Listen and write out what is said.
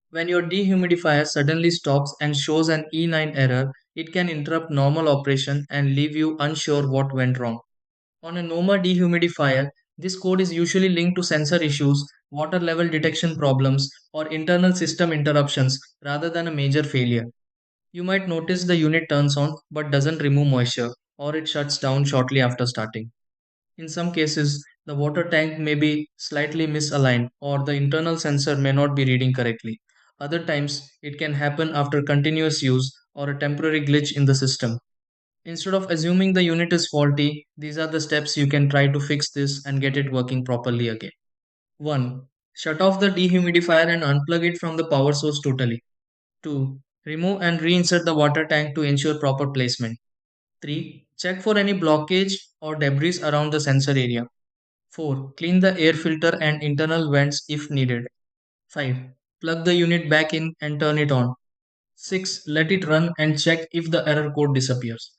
When your dehumidifier suddenly stops and shows an E9 error, it can interrupt normal operation and leave you unsure what went wrong. On a Noma dehumidifier, this code is usually linked to sensor issues, water level detection problems, or internal system interruptions rather than a major failure. You might notice the unit turns on but doesn't remove moisture, or it shuts down shortly after starting. In some cases, the water tank may be slightly misaligned or the internal sensor may not be reading correctly. Other times, it can happen after continuous use or a temporary glitch in the system. Instead of assuming the unit is faulty, these are the steps you can try to fix this and get it working properly again. 1. Shut off the dehumidifier and unplug it from the power source totally. 2. Remove and reinsert the water tank to ensure proper placement. 3. Check for any blockage or debris around the sensor area. 4. Clean the air filter and internal vents if needed. 5. Plug the unit back in and turn it on. 6. Let it run and check if the error code disappears.